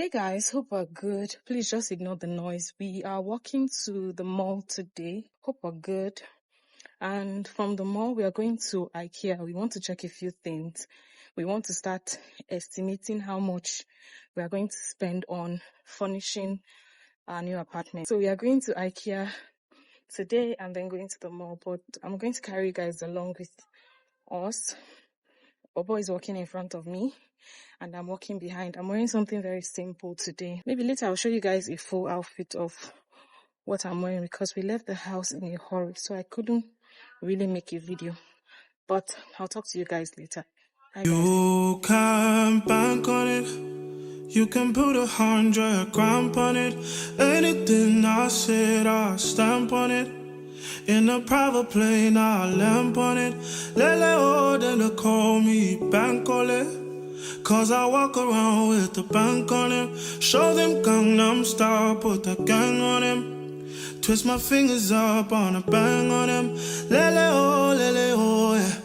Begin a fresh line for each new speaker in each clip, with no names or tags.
Hey guys, hope we're good. Please just ignore the noise. We are walking to the mall today. Hope we're good. And from the mall, we are going to Ikea. We want to check a few things. We want to start estimating how much we are going to spend on furnishing our new apartment. So we are going to Ikea today and then going to the mall. But I'm going to carry you guys along with us. Bobo is walking in front of me and I'm walking behind. I'm wearing something very simple today. Maybe later I'll show you guys a full outfit of what I'm wearing because we left the house in a hurry, so I couldn't really make a video. But I'll talk to you guys later. Bye, guys.
You can bank on it. You can put 100 grand on it. Anything I said, I stamp on it. In a private plane, I lamp on it. Lele oh, then they call me Bankole. Cause I walk around with the bank on him. Show them Gangnam Style, put the gang on him. Twist my fingers up on a bang on him. Lele oh, yeah.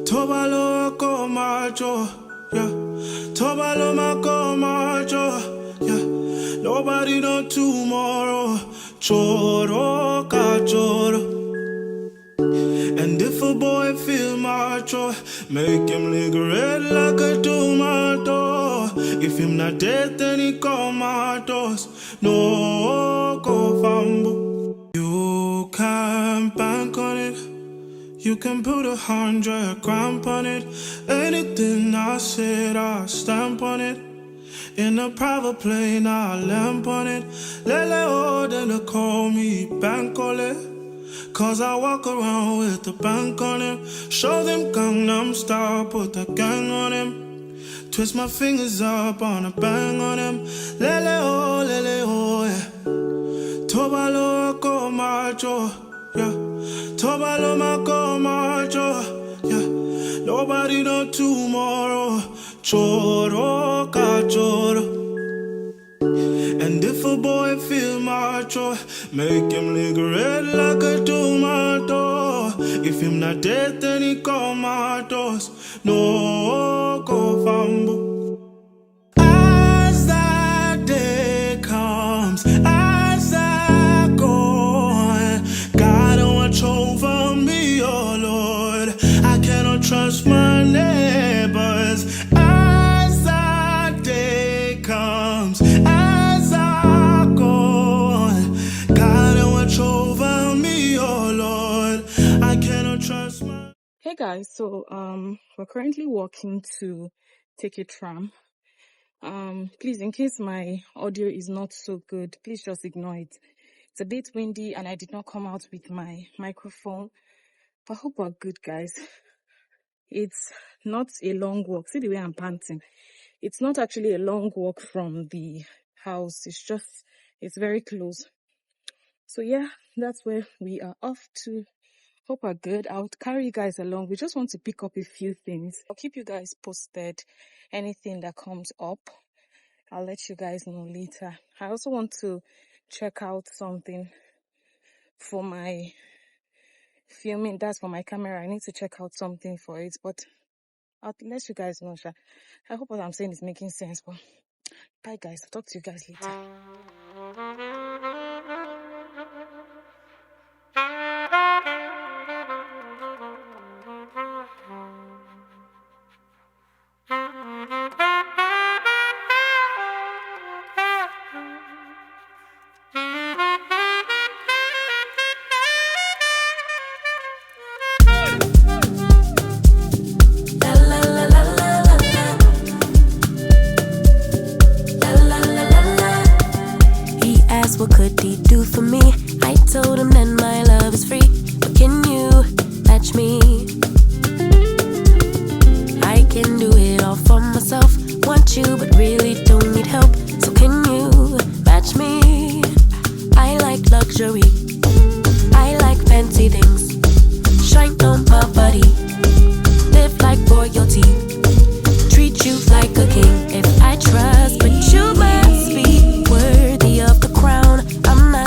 Tobalo ko macho, yeah. Tobalo mako macho, yeah. Nobody know tomorrow. Choro ka choro. And if a boy feel macho, make him lick red like a tomato. If him not dead, then he comatose. No go fambo. You can bank on it. You can put 100 grand on it. Anything I said, I stamp on it. In a private plane, I lamp on it. Lele oh, then they call me Bankole. Cause I walk around with the bank on him. Show them Gangnam Style, put the gang on him. Twist my fingers up on a bang on him. Lele oh, yeah. Tobalo ko macho, yeah. Tobalo mako macho, yeah. Nobody know tomorrow. Choro ka choro. And if a boy feel macho, make him lick red like a tomato. If him not dead, then he comatose. No go fambo. As that day comes, as I go, God don't watch over me, oh Lord. I cannot trust my neighbors. As that day comes, as I go, God don't watch over me, oh Lord. I cannot trust my.
Hey guys, so we're currently walking to take a tram. Please, in case my audio is not so good, please just ignore it. It's a bit windy and I did not come out with my microphone, but I hope we're good, guys. It's not a long walk. See the way I'm panting. It's not actually a long walk from the house. It's very close. So yeah, that's where we are off to. Hope we're good. I'll carry you guys along. We just want to pick up a few things. I'll keep you guys posted. Anything that comes up, I'll let you guys know later. I also want to check out something for my filming. That's for my camera. I need to check out something for it, but I'll let you guys know. I hope what I'm saying is making sense. But bye guys. I'll talk to you guys later.
What could he do for me? I told him that my love is free. But can you match me? I can do it all for myself. Want you but really don't need help. So can you match me? I like luxury. I like fancy things. Shine on my body. Live like royalty. Treat you like a king. If I trust, but you must be worthy of the crown. I'm not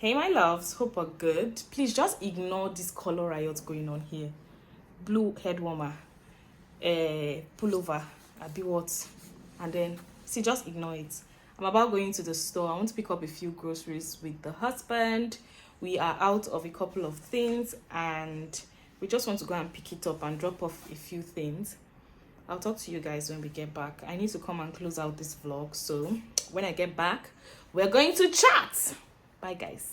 Hey my loves, hope are good. Please just ignore this color riot going on here. Blue head warmer, pullover, be what, and then see, just ignore it. I'm about going to the store. I want to pick up a few groceries with the husband. We are out of a couple of things and we just want to go and pick it up and drop off a few things. I'll talk to you guys when we get back. I need to come and close out this vlog, so when I get back we're going to chat. Bye guys.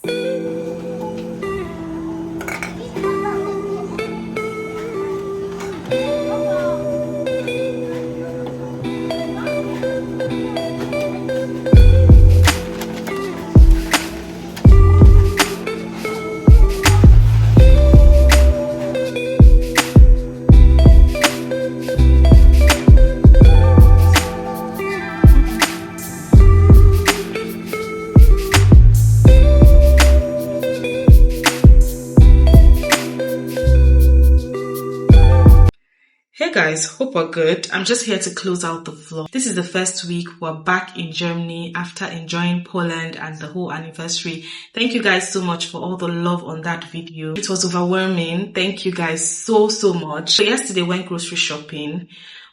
Hey guys, hope we're good. I'm just here to close out the vlog. This is the first week we're back in Germany after enjoying Poland and the whole anniversary. Thank you guys so much for all the love on that video. It was overwhelming. Thank you guys so much. So yesterday went grocery shopping.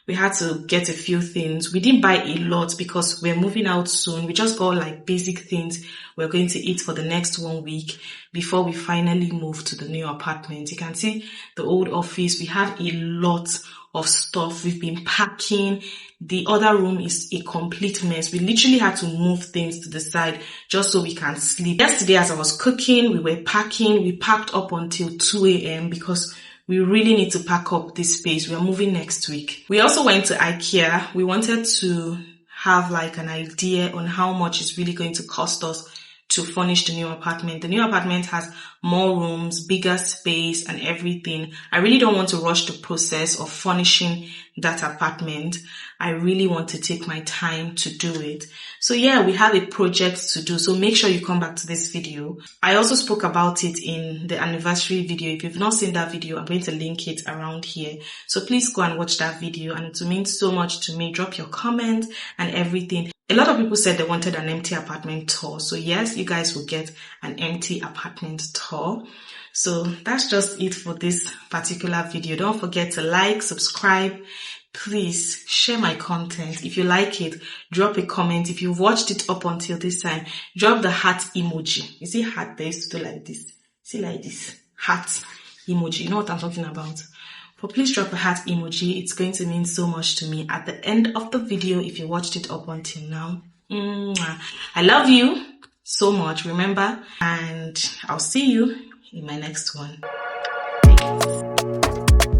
We had to get a few things. We didn't buy a lot because we're moving out soon. We just got like basic things we're going to eat for the next 1 week before we finally move to the new apartment. You can see the old office. We have a lot of stuff. We've been packing. The other room is a complete mess. We literally had to move things to the side just so we can sleep. Yesterday as I was cooking, we were packing. We packed up until 2 a.m. because we really need to pack up this space. We are moving next week. We also went to Ikea. We wanted to have like an idea on how much it's really going to cost us to furnish the new apartment. The new apartment has more rooms, bigger space and everything. I really don't want to rush the process of furnishing that apartment. I really want to take my time to do it. So yeah, we have a project to do. So make sure you come back to this video. I also spoke about it in the anniversary video. If you've not seen that video, I'm going to link it around here. So please go and watch that video and it will mean so much to me. Drop your comments and everything. A lot of people said they wanted an empty apartment tour. So yes, you guys will get an empty apartment tour. So that's just it for this particular video. Don't forget to like, subscribe. Please share my content. If you like it, drop a comment. If you've watched it up until this time, drop the heart emoji. You see heart there used to do like this. See like this. Heart emoji. You know what I'm talking about? But please drop a heart emoji. It's going to mean so much to me at the end of the video if you watched it up until now. I love you so much, remember, and I'll see you in my next one. Bye.